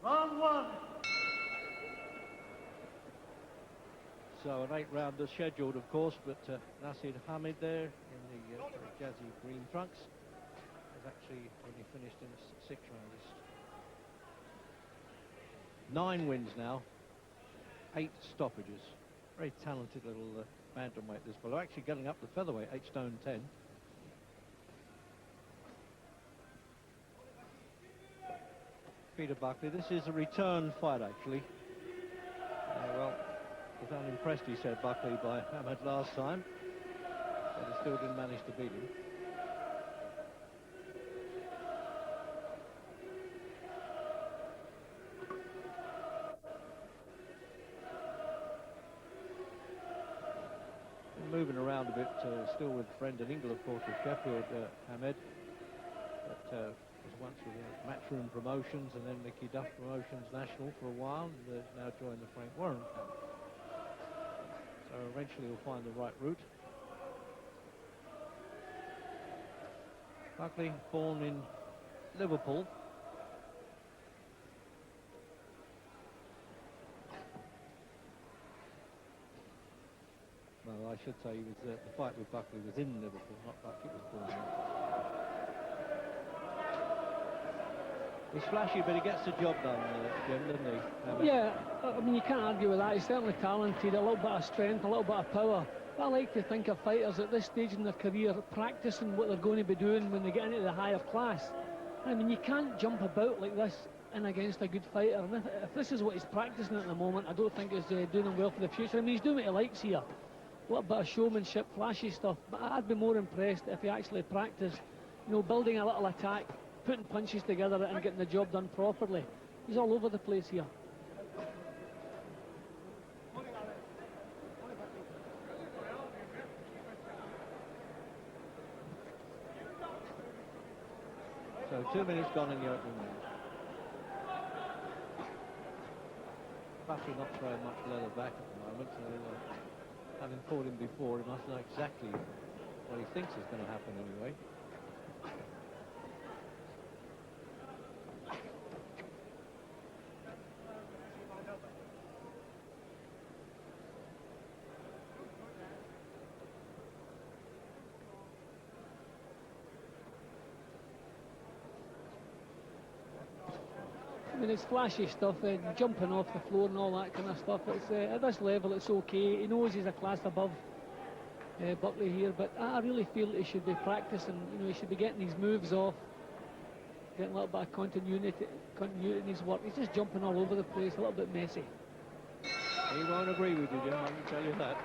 Round one. So an 8-rounder scheduled, of course, but Naseem Hamid there in the very jazzy green trunks has actually only finished in 6 rounders. 9 wins now, 8 stoppages. Very talented little bantamweight, this fellow. Actually getting up the featherweight, 8 stone 10. Peter Buckley, this is a return fight, actually. Well, was unimpressed, he said, Buckley, by Hamid last time, but he still didn't manage to beat him. Been moving around a bit, still with Brendan Ingle, of course, of Sheffield, Hamid, but was once with Matchroom Promotions and then Mickey Duff Promotions National for a while, and now joined the Frank Warren camp. So eventually he'll find the right route. Buckley, born in Liverpool. Well, I should say he was, the fight with Buckley was in Liverpool, not Buckley was born there. He's flashy, but he gets the job done, Jim, doesn't he? Yeah, I mean, you can't argue with that. He's certainly talented, a little bit of strength, a little bit of power. But I like to think of fighters at this stage in their career practicing what they're going to be doing when they get into the higher class. I mean, you can't jump about like this in against a good fighter. And if this is what he's practicing at the moment, I don't think it's doing him well for the future. I mean, he's doing what he likes here. A little bit of showmanship, flashy stuff. But I'd be more impressed if he actually practiced, you know, building a little attack, putting punches together and getting the job done properly. He's all over the place here. So 2 minutes gone in the opening round. Buckley not throwing much leather back at the moment, so having fought him before, he must know exactly what he thinks is going to happen anyway. I mean, it's flashy stuff, jumping off the floor and all that kind of stuff. It's at this level, it's okay. He knows he's a class above Buckley here, but I really feel he should be practicing. You know, he should be getting his moves off, getting a little bit of continuity in his work. He's just jumping all over the place, a little bit messy. He won't agree with you, Jim, I can tell you that.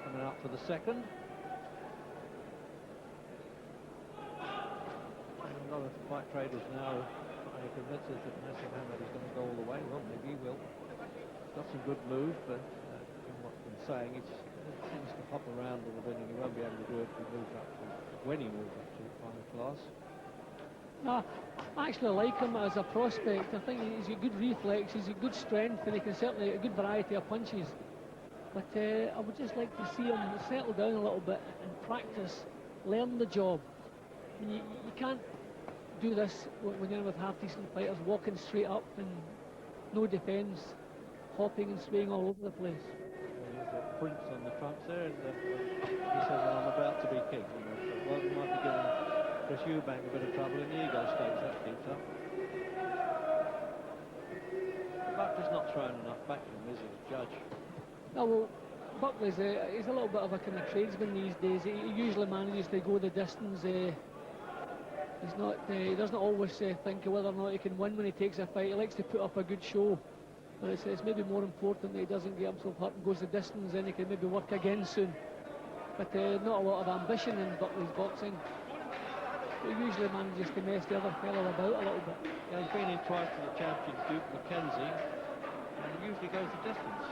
Coming up for the second. A lot of fight traders now trying to convince us that Naseem Hamid is going to go all the way. Well, maybe he will. Got some good moves, but from what's been saying, it tends to hop around a little bit, and he won't be able to do it when he moves up to final class. No, I actually like him as a prospect. I think he's got good reflex, he's got good strength, and he can certainly a good variety of punches. But I would just like to see him settle down a little bit and practice, learn the job. I mean, you can't do this when you're with half-decent fighters, walking straight up and no defence, hopping and swaying all over the place. Well, there's a prince on the trunks there, and he says, well, I'm about to be king. You know, so, well, we might be giving Chris Eubank a bit of trouble in the ego stakes, that keeps up. Buckley's not throwing enough back to him, is he, as judge? No, well, Buckley's he's a little bit of a kind of tradesman these days. He usually manages to go the distance. He's not. He doesn't always think of whether or not he can win when he takes a fight. He likes to put up a good show, but it's maybe more important that he doesn't get himself hurt and goes the distance. Then he can maybe work again soon. But not a lot of ambition in Buckley's boxing. He usually manages to mess the other fella about a little bit. Yeah, he's been in twice to the champion Duke McKenzie, and he usually goes the distance.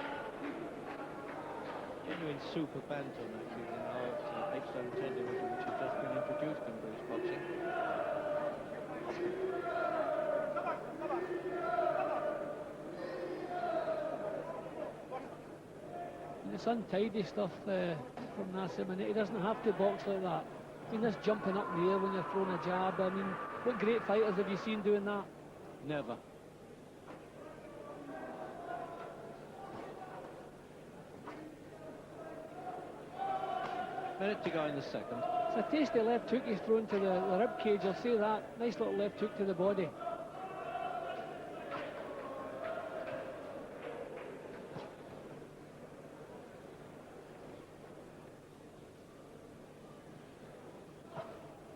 Genuine super bantam, actually, in our 8 stone 10 division, which has just been introduced in British boxing. And it's untidy stuff from Naseem, and he doesn't have to box like that. I mean, this jumping up in the air when you're throwing a jab, I mean, what great fighters have you seen doing that? Never. Minute to go in the second. It's a tasty left hook he's thrown to the rib cage, I'll say that. Nice little left hook to the body.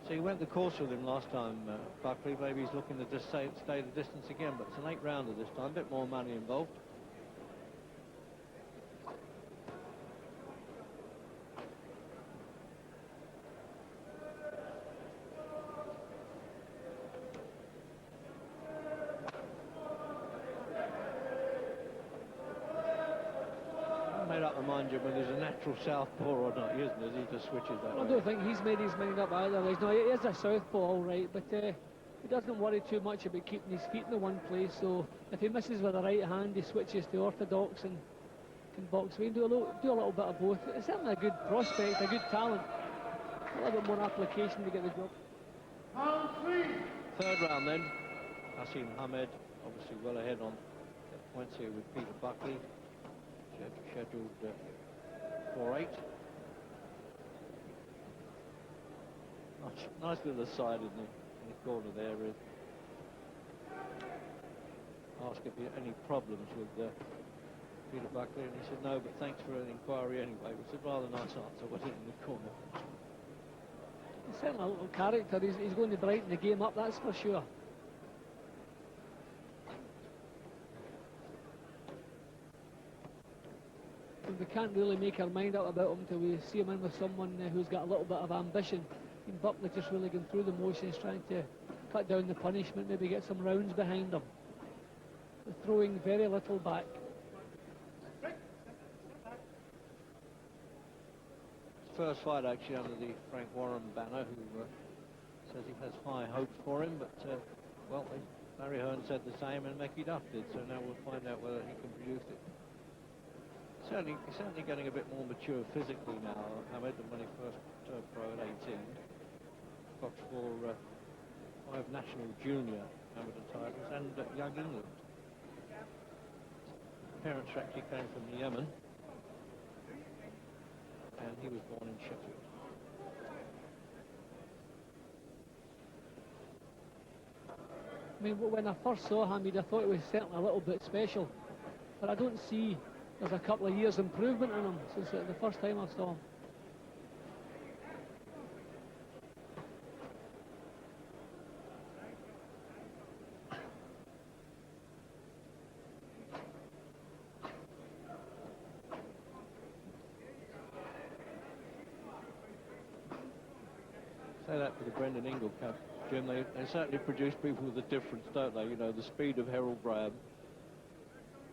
So he went the course with him last time, Buckley. Maybe he's looking to just stay the distance again, but it's an 8-rounder this time, a bit more money involved. Made up my mind, Jim, whether he's a natural southpaw or not, isn't it? He just switches that way. I don't think he's made his mind up either. No, he is a southpaw, all right, but he doesn't worry too much about keeping his feet in the one place. So if he misses with the right hand, he switches to orthodox and can box away and do a little bit of both. It's certainly a good prospect, a good talent. A little bit more application to get the job. Round 3. Third round then. Naseem Hamed obviously well ahead on points here with Peter Buckley. Scheduled 4-8. Nice little aside in the corner there. Ask if he had any problems with Peter Buckley, and he said no, but thanks for an inquiry anyway. Which is a rather nice answer, wasn't it, in the corner? He's certainly a little character. He's going to brighten the game up, that's for sure. We can't really make our mind up about him until we see him in with someone who's got a little bit of ambition. And Buckley just really going through the motions, trying to cut down the punishment, maybe get some rounds behind him. But throwing very little back. First fight actually under the Frank Warren banner, who says he has high hopes for him, but well, Barry Hearn said the same and Mickey Duff did, so now we'll find out whether he can produce it. Certainly getting a bit more mature physically now, Hamed, than when he first turned pro at 18. Boxed for 5 national junior amateur titles and Young England. Parents actually came from Yemen, and he was born in Sheffield. I mean, when I first saw Hamid, I thought he was certainly a little bit special, but I don't see there's a couple of years improvement in him since the first time I saw him. Say that for the Brendan Ingle Cup, Jim. They certainly produce people with a difference, don't they? You know, the speed of Harold Graham.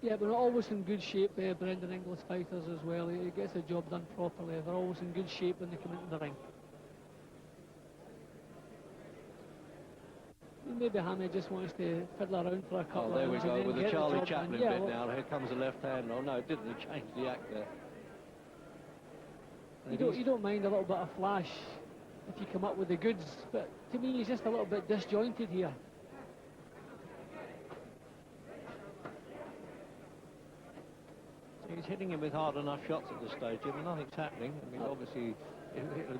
Yeah, but always in good shape, Brendan Inglis fighters as well. He gets the job done properly. They're always in good shape when they come into the ring. Maybe Hamid just wants to fiddle around for a couple of there we rounds go, with the Charlie Chaplin yeah, bit now. Here comes the left hand. Oh no, it didn't. He changed the act there. You don't mind a little bit of flash if you come up with the goods, but to me he's just a little bit disjointed here. He's hitting him with hard enough shots at this stage, Jim, and nothing's happening. I mean, obviously, a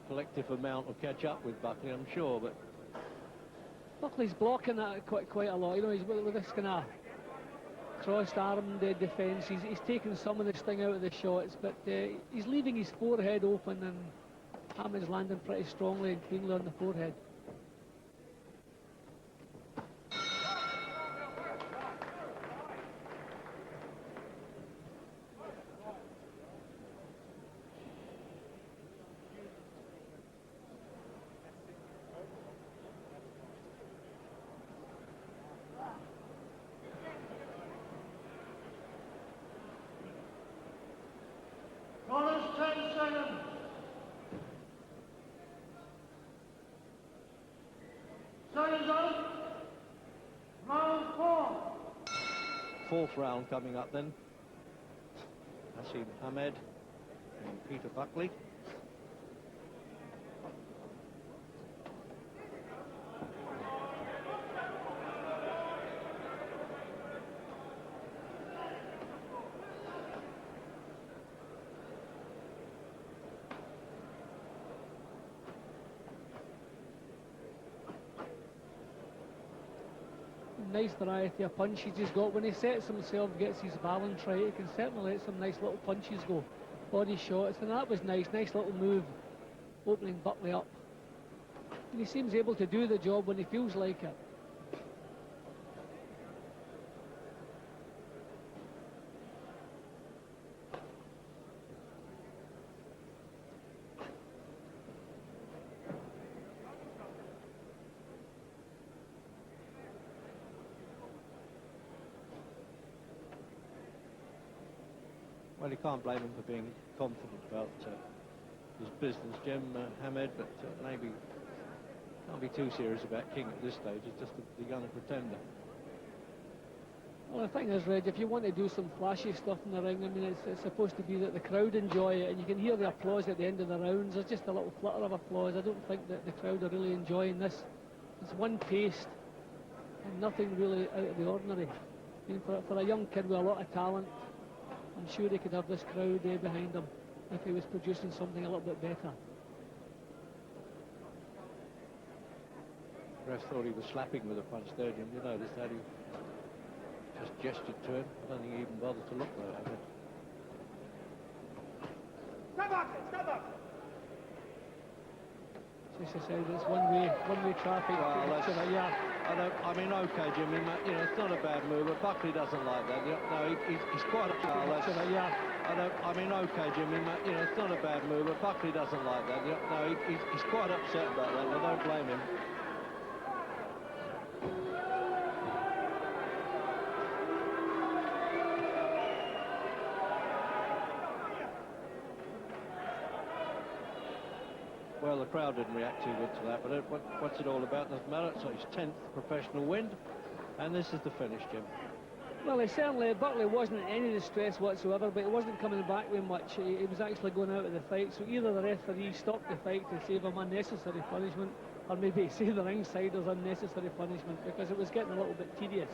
collective amount will catch up with Buckley, I'm sure, but... Buckley's blocking that quite a lot. You know, he's with this kind of crossed-armed defence. He's taking some of the sting out of the shots, but he's leaving his forehead open, and Hamid's landing pretty strongly and cleanly on the forehead. Bonus 10 seconds. Seconds out. Round 4. Fourth round coming up then. Naseem Ahmed and Peter Buckley. Nice variety of punches he's got. When he sets himself, gets his balance right, he can certainly let some nice little punches go. Body shots, and that was nice little move, opening Buckley up. And he seems able to do the job when he feels like it. Well, you can't blame him for being confident about his business, Jim Hamed, but maybe can't be too serious about King at this stage. He's just the young pretender. Well, the thing is, Reg, if you want to do some flashy stuff in the ring, I mean, it's supposed to be that the crowd enjoy it, and you can hear the applause at the end of the rounds. There's just a little flutter of applause. I don't think that the crowd are really enjoying this. It's one paced, and nothing really out of the ordinary. I mean, for a young kid with a lot of talent, I'm sure he could have this crowd behind him if he was producing something a little bit better. The ref thought he was slapping with a punch there, Jim. You noticed that he just gestured to him. I don't think he even bothered to look though, Hamed. Step up! Step up! As I said, it's one-way traffic. Well, that's, yeah. I mean, okay, Jim. You know, it's not a bad move, but Buckley doesn't like that. No, he's quite. Yeah. I mean, okay, Jim. You know, it's not a bad move, but Buckley doesn't like that. No, he's quite upset about that. I don't blame him. Well, the crowd didn't react too good to that, but what's it all about? Doesn't matter. It's his 10th professional win, and this is the finish, Jim. Well, Buckley wasn't in any distress whatsoever, but he wasn't coming back with much. He was actually going out of the fight, so either the referee stopped the fight to save him unnecessary punishment, or maybe save the ringsiders unnecessary punishment, because it was getting a little bit tedious.